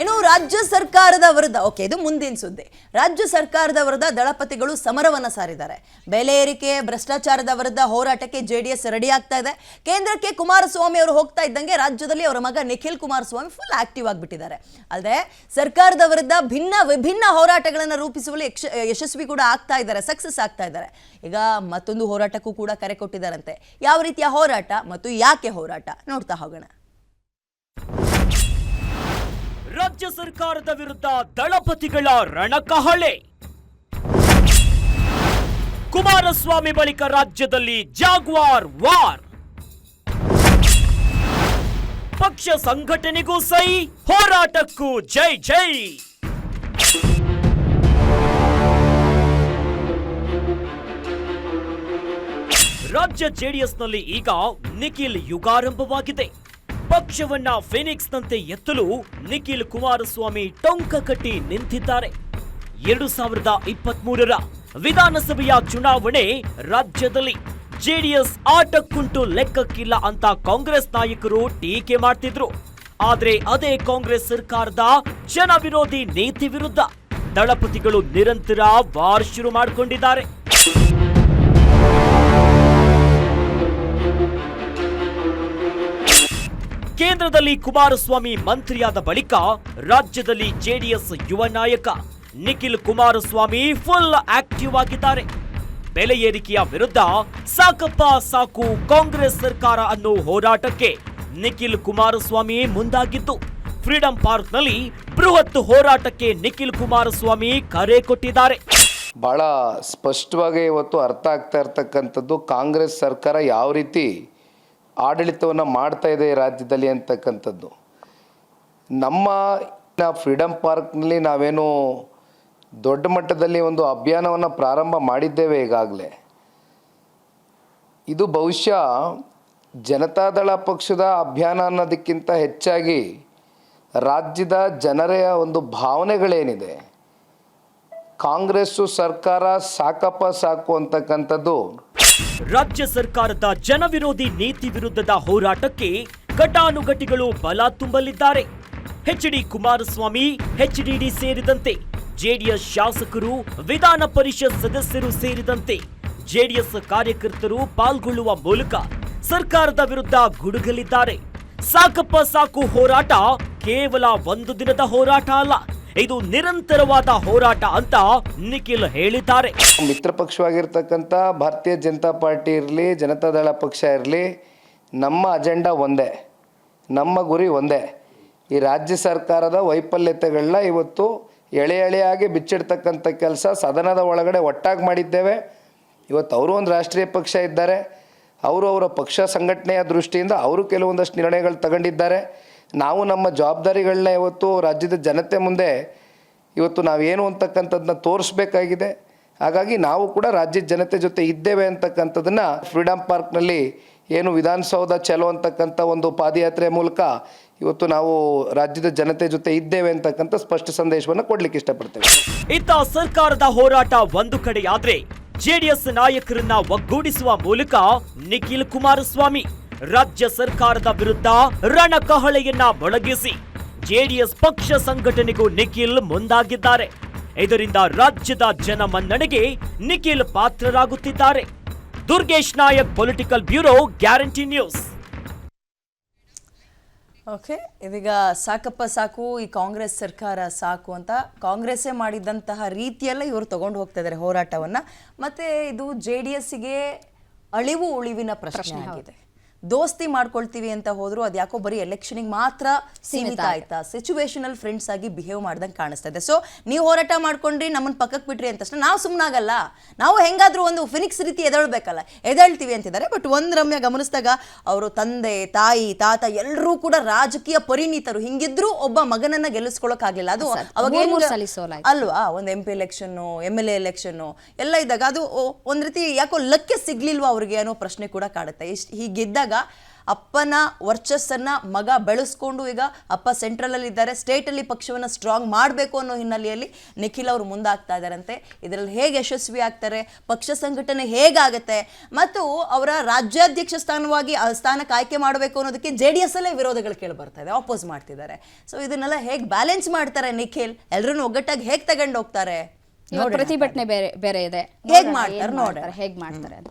ಇನ್ನು ರಾಜ್ಯ ಸರ್ಕಾರದ ವಿರುದ್ಧ ಇದು ಮುಂದಿನ ಸುದ್ದಿ. ರಾಜ್ಯ ಸರ್ಕಾರದ ವಿರುದ್ಧ ದಳಪತಿಗಳು ಸಮರವನ್ನ ಸಾರಿದ್ದಾರೆ. ಬೆಲೆ ಏರಿಕೆ ಭ್ರಷ್ಟಾಚಾರದ ವಿರುದ್ಧ ಹೋರಾಟಕ್ಕೆ ಜೆಡಿಎಸ್ ರೆಡಿ ಆಗ್ತಾ ಇದೆ. ಕೇಂದ್ರಕ್ಕೆ ಕುಮಾರಸ್ವಾಮಿ ಅವರು ಹೋಗ್ತಾ ಇದ್ದಂಗೆ ರಾಜ್ಯದಲ್ಲಿ ಅವರ ಮಗ ನಿಖಿಲ್ ಕುಮಾರಸ್ವಾಮಿ ಫುಲ್ ಆಕ್ಟಿವ್ ಆಗಿಬಿಟ್ಟಿದ್ದಾರೆ. ಅಲ್ಲದೆ ಸರ್ಕಾರದ ವಿರುದ್ಧ ವಿಭಿನ್ನ ಹೋರಾಟಗಳನ್ನು ರೂಪಿಸುವಲ್ಲಿ ಯಶಸ್ವಿ ಕೂಡ ಆಗ್ತಾ ಇದ್ದಾರೆ, ಸಕ್ಸಸ್ ಆಗ್ತಾ ಇದ್ದಾರೆ. ಈಗ ಮತ್ತೊಂದು ಹೋರಾಟಕ್ಕೂ ಕೂಡ ಕರೆ ಕೊಟ್ಟಿದ್ದಾರಂತೆ. ಯಾವ ರೀತಿಯ ಹೋರಾಟ ಮತ್ತು ಯಾಕೆ ಹೋರಾಟ ನೋಡ್ತಾ ಹೋಗೋಣ. ರಾಜ್ಯ ಸರ್ಕಾರದ ವಿರುದ್ಧ ದಳಪತಿಗಳ ರಣಕಹಳೆ. ಕುಮಾರಸ್ವಾಮಿ ಬಳಿಕ ರಾಜ್ಯದಲ್ಲಿ ಜಾಗ್ವಾರ್ ವಾರ್. ಪಕ್ಷ ಸಂಘಟನೆಗೂ ಸೈ, ಹೋರಾಟಕ್ಕೂ ಜೈ ಜೈ. ರಾಜ್ಯ ಜೆಡಿಎಸ್ನಲ್ಲಿ ಈಗ ನಿಖಿಲ್ ಯುಗಾರಂಭವಾಗಿದೆ. ಪಕ್ಷವನ್ನ ಫಿನಿಕ್ಸ್ನಂತೆ ಎತ್ತಲು ನಿಖಿಲ್ ಕುಮಾರಸ್ವಾಮಿ ಟೊಂಕ ಕಟ್ಟಿ ನಿಂತಿದ್ದಾರೆ. 2023ರ ವಿಧಾನಸಭೆಯ ಚುನಾವಣೆ ರಾಜ್ಯದಲ್ಲಿ ಜೆಡಿಎಸ್ ಆಟಕ್ಕುಂಟು ಲೆಕ್ಕಕ್ಕಿಲ್ಲ ಅಂತ ಕಾಂಗ್ರೆಸ್ ನಾಯಕರು ಟೀಕೆ ಮಾಡ್ತಿದ್ರು. ಆದ್ರೆ ಅದೇ ಕಾಂಗ್ರೆಸ್ ಸರ್ಕಾರದ ಜನ ವಿರೋಧಿ ನೀತಿ ವಿರುದ್ಧ ದಳಪತಿಗಳು ನಿರಂತರ ವಾರ್ ಶುರು ಮಾಡಿಕೊಂಡಿದ್ದಾರೆ. ಕೇಂದ್ರದಲ್ಲಿ ಕುಮಾರಸ್ವಾಮಿ ಮಂತ್ರಿಯಾದ ಬಳಿಕ ರಾಜ್ಯದಲ್ಲಿ ಜೆಡಿಎಸ್ ಯುವ ನಾಯಕ ನಿಖಿಲ್ ಕುಮಾರಸ್ವಾಮಿ ಫುಲ್ ಆಕ್ಟಿವ್ ಆಗಿದ್ದಾರೆ. ಬೆಲೆ ಏರಿಕೆಯ ವಿರುದ್ಧ ಸಾಕಪ್ಪ ಸಾಕು ಕಾಂಗ್ರೆಸ್ ಸರ್ಕಾರ ಅನ್ನೋ ಹೋರಾಟಕ್ಕೆ ನಿಖಿಲ್ ಕುಮಾರಸ್ವಾಮಿ ಮುಂದಾಗಿದ್ದು, ಫ್ರೀಡಂ ಪಾರ್ಕ್ನಲ್ಲಿ ಬೃಹತ್ ಹೋರಾಟಕ್ಕೆ ನಿಖಿಲ್ ಕುಮಾರಸ್ವಾಮಿ ಕರೆ ಕೊಟ್ಟಿದ್ದಾರೆ. ಬಹಳ ಸ್ಪಷ್ಟವಾಗಿ ಇವತ್ತು ಅರ್ಥ ಆಗ್ತಾ ಇರ್ತಕ್ಕಂಥದ್ದು ಕಾಂಗ್ರೆಸ್ ಸರ್ಕಾರ ಯಾವ ರೀತಿ ಆಡಳಿತವನ್ನು ಮಾಡ್ತಾ ಇದೆ ರಾಜ್ಯದಲ್ಲಿ ಅಂತಕ್ಕಂಥದ್ದು. ನಮ್ಮ ಫ್ರೀಡಂ ಪಾರ್ಕ್ನಲ್ಲಿ ನಾವೇನು ದೊಡ್ಡ ಮಟ್ಟದಲ್ಲಿ ಒಂದು ಅಭಿಯಾನವನ್ನು ಪ್ರಾರಂಭ ಮಾಡಿದ್ದೇವೆ ಈಗಾಗಲೇ. ಇದು ಬಹುಶಃ ಜನತಾದಳ ಪಕ್ಷದ ಅಭಿಯಾನ ಅನ್ನೋದಕ್ಕಿಂತ ಹೆಚ್ಚಾಗಿ ರಾಜ್ಯದ ಜನರ ಒಂದು ಭಾವನೆಗಳೇನಿದೆ, ಕಾಂಗ್ರೆಸ್ಸು ಸರ್ಕಾರ ಸಾಕಪ್ಪ ಸಾಕು ಅಂತಕ್ಕಂಥದ್ದು. ರಾಜ್ಯ ಸರ್ಕಾರದ ಜನವಿರೋಧಿ ನೀತಿ ವಿರುದ್ಧದ ಹೋರಾಟಕ್ಕೆ ಘಟಾನುಘಟಿಗಳು ಬಲ ತುಂಬಲಿದ್ದಾರೆ. ಎಚ್.ಡಿ. ಕುಮಾರಸ್ವಾಮಿ, ಎಚ್ಡಿಡಿ ಸೇರಿದಂತೆ ಜೆಡಿಎಸ್ ಶಾಸಕರು, ವಿಧಾನ ಪರಿಷತ್ ಸದಸ್ಯರು ಸೇರಿದಂತೆ ಜೆಡಿಎಸ್ ಕಾರ್ಯಕರ್ತರು ಪಾಲ್ಗೊಳ್ಳುವ ಮೂಲಕ ಸರ್ಕಾರದ ವಿರುದ್ಧ ಗುಡುಗಲಿದ್ದಾರೆ. ಸಾಕಪ್ಪ ಸಾಕು ಹೋರಾಟ ಕೇವಲ ಒಂದು ದಿನದ ಹೋರಾಟ ಅಲ್ಲ, ಇದು ನಿರಂತರವಾದ ಹೋರಾಟ ಅಂತ ನಿಖಿಲ್ ಹೇಳಿದ್ದಾರೆ. ಮಿತ್ರ ಪಕ್ಷವಾಗಿರ್ತಕ್ಕಂಥ ಭಾರತೀಯ ಜನತಾ ಪಾರ್ಟಿ ಇರಲಿ, ಜನತಾದಳ ಪಕ್ಷ ಇರಲಿ, ನಮ್ಮ ಅಜೆಂಡಾ ಒಂದೇ, ನಮ್ಮ ಗುರಿ ಒಂದೇ. ಈ ರಾಜ್ಯ ಸರ್ಕಾರದ ವೈಫಲ್ಯತೆಗಳನ್ನ ಇವತ್ತು ಎಳೆಯಾಗಿ ಬಿಚ್ಚಿಡ್ತಕ್ಕಂಥ ಕೆಲಸ ಸದನದ ಒಳಗಡೆ ಒಟ್ಟಾಗಿ ಮಾಡಿದ್ದೇವೆ. ಇವತ್ತು ಅವರು ಒಂದು ರಾಷ್ಟ್ರೀಯ ಪಕ್ಷ ಇದ್ದಾರೆ, ಅವರು ಅವರ ಪಕ್ಷ ಸಂಘಟನೆಯ ದೃಷ್ಟಿಯಿಂದ ಅವರು ಕೆಲವೊಂದಷ್ಟು ನಿರ್ಣಯಗಳು ತಗೊಂಡಿದ್ದಾರೆ. ನಾವು ನಮ್ಮ ಜವಾಬ್ದಾರಿಗಳನ್ನ ಇವತ್ತು ರಾಜ್ಯದ ಜನತೆ ಮುಂದೆ ಇವತ್ತು ನಾವೇನು ಅಂತಕ್ಕಂಥದ್ದನ್ನ ತೋರಿಸ್ಬೇಕಾಗಿದೆ. ಹಾಗಾಗಿ ನಾವು ಕೂಡ ರಾಜ್ಯದ ಜನತೆ ಜೊತೆ ಇದ್ದೇವೆ ಅಂತಕ್ಕಂಥದ್ದನ್ನು ಫ್ರೀಡಂ ಪಾರ್ಕ್ನಲ್ಲಿ ಏನು ವಿಧಾನಸೌಧ ಚಲೋ ಅಂತಕ್ಕಂಥ ಒಂದು ಪಾದಯಾತ್ರೆ ಮೂಲಕ ಇವತ್ತು ನಾವು ರಾಜ್ಯದ ಜನತೆ ಜೊತೆ ಇದ್ದೇವೆ ಅಂತಕ್ಕಂಥ ಸ್ಪಷ್ಟ ಸಂದೇಶವನ್ನು ಕೊಡ್ಲಿಕ್ಕೆ ಇಷ್ಟಪಡ್ತೇವೆ. ಇತ್ತ ಸರ್ಕಾರದ ಹೋರಾಟ ಒಂದು ಕಡೆಯಾದ್ರೆ ಜೆಡಿಎಸ್ ನಾಯಕರನ್ನ ಒಗ್ಗೂಡಿಸುವ ಮೂಲಕ ನಿಖಿಲ್ ಕುಮಾರಸ್ವಾಮಿ ರಾಜ್ಯ ಸರ್ಕಾರದ ವಿರುದ್ಧ ರಣಕಹಳೆಯನ್ನ ಮೊಳಗಿಸಿ ಜೆಡಿಎಸ್ ಪಕ್ಷ ಸಂಘಟನೆಗೂ ನಿಖಿಲ್ ಮುಂದಾಗಿದ್ದಾರೆ. ಇದರಿಂದ ರಾಜ್ಯದ ಜನ ಮನ್ನಣೆಗೆ ನಿಖಿಲ್ ಪಾತ್ರರಾಗುತ್ತಿದ್ದಾರೆ. Durgesh Nayak, political bureau, guarantee news. ಇದೀಗ ಸಾಕಪ್ಪ ಸಾಕು, ಈ ಕಾಂಗ್ರೆಸ್ ಸರ್ಕಾರ ಸಾಕು ಅಂತ ಕಾಂಗ್ರೆಸ್ಸೇ ಮಾಡಿದಂತಹ ರೀತಿಯಲ್ಲ ಇವರು ತಗೊಂಡು ಹೋಗ್ತಾ ಇದ್ದಾರೆ ಹೋರಾಟವನ್ನ. ಮತ್ತೆ ಇದು ಜೆಡಿಎಸ್ಗೆ ಅಳಿವು ಉಳಿವಿನ ಪ್ರಶ್ನೆ ಆಗಿದೆ. ದೋಸ್ತಿ ಮಾಡ್ಕೊಳ್ತೀವಿ ಅಂತ ಹೋದ್ರು ಅದು ಯಾಕೋ ಬರೀ ಎಲೆಕ್ಷನ್ಗೆ ಮಾತ್ರ ಸೀಮಿತ ಆಯ್ತಾ, ಸಿಚುವೇಶನಲ್ ಫ್ರೆಂಡ್ಸ್ ಆಗಿ ಬಿಹೇವ್ ಮಾಡ್ದಂಗೆ ಕಾಣಿಸ್ತಾ ಇದೆ. ಸೊ ನೀವು ಹೋರಾಟ ಮಾಡ್ಕೊಂಡ್ರಿ, ನಮ್ಮನ್ನು ಪಕ್ಕಕ್ಕೆ ಬಿಟ್ರಿ ಅಂತ ನಾವು ಸುಮ್ಮನಾಗಲ್ಲ, ನಾವು ಹೆಂಗಾದ್ರೂ ಒಂದು ಫಿನಿಕ್ಸ್ ರೀತಿ ಎದಳ್ಬೇಕಲ್ಲ, ಎದಳ್ತೀವಿ ಅಂತಿದ್ದಾರೆ. ಬಟ್ ಒಂದು ರಮ್ಯ ಗಮನಿಸಿದಾಗ ಅವರು ತಂದೆ, ತಾಯಿ, ತಾತ ಎಲ್ಲರೂ ಕೂಡ ರಾಜಕೀಯ ಪರಿಣಿತರು. ಹಿಂಗಿದ್ರು ಒಬ್ಬ ಮಗನನ್ನ ಗೆಲ್ಲಿಸ್ಕೊಳಕ್ಕಾಗ್ಲಿಲ್ಲ. ಅದು ಅವಾಗ ಅಲ್ವಾ, ಒಂದು MP ಎಲೆಕ್ಷನ್ನು, MLA ಎಲೆಕ್ಷನ್ನು ಎಲ್ಲ ಇದ್ದಾಗ ಅದು ಒಂದ್ ರೀತಿ ಯಾಕೋ ಲಕ್ಕೆ ಸಿಗ್ಲಿಲ್ವಾ ಅವ್ರಿಗೆ ಅನ್ನೋ ಪ್ರಶ್ನೆ ಕೂಡ ಕಾಡುತ್ತೆ. ಹೀಗಿದ್ದಾಗ ಅಪ್ಪನ ವರ್ಚಸ್ಸನ್ನ ಮಗ ಬೆಳೆಸ್ಕೊಂಡು ಈಗ ಅಪ್ಪ ಸೆಂಟ್ರಲಲ್ಲಿ ಇದ್ದಾರೆ, ಸ್ಟೇಟಲ್ಲಿ ಪಕ್ಷವನ್ನು ಸ್ಟ್ರಾಂಗ್ ಮಾಡಬೇಕು ಅನ್ನೋ ಹಿನ್ನೆಲೆಯಲ್ಲಿ ನಿಖಿಲ್ ಅವರು ಮುಂದಾಗ್ತಾ ಇದ್ದಾರಂತೆ. ಇದರಲ್ಲಿ ಹೇಗೆ ಯಶಸ್ವಿ ಆಗ್ತಾರೆ, ಪಕ್ಷ ಸಂಘಟನೆ ಹೇಗಾಗುತ್ತೆ ಮತ್ತು ಅವರ ರಾಜ್ಯಾಧ್ಯಕ್ಷ ಸ್ಥಾನಕ್ಕೆ ಆಯ್ಕೆ ಮಾಡಬೇಕು ಅನ್ನೋದಕ್ಕೆ JDS ಅಲ್ಲೇ ವಿರೋಧಗಳು ಕೇಳಿ ಬರ್ತಾ ಇದೆ, ಆಪೋಸ್ ಮಾಡ್ತಿದ್ದಾರೆ. ಸೊ ಇದನ್ನೆಲ್ಲ ಹೇಗೆ ಬ್ಯಾಲೆನ್ಸ್ ಮಾಡ್ತಾರೆ ನಿಖಿಲ್, ಎಲ್ಲರೂ ಒಗ್ಗಟ್ಟಾಗಿ ಹೇಗೆ ತಗೊಂಡು ಹೋಗ್ತಾರೆ? ಪ್ರತಿಭಟನೆ ಬೇರೆ ಬೇರೆ ಇದೆ, ಹೇಗೆ ಮಾಡ್ತಾರೆ ನೋಡ್ತಾರೆ ಹೇಗೆ ಮಾಡ್ತಾರೆ ಅಂತ.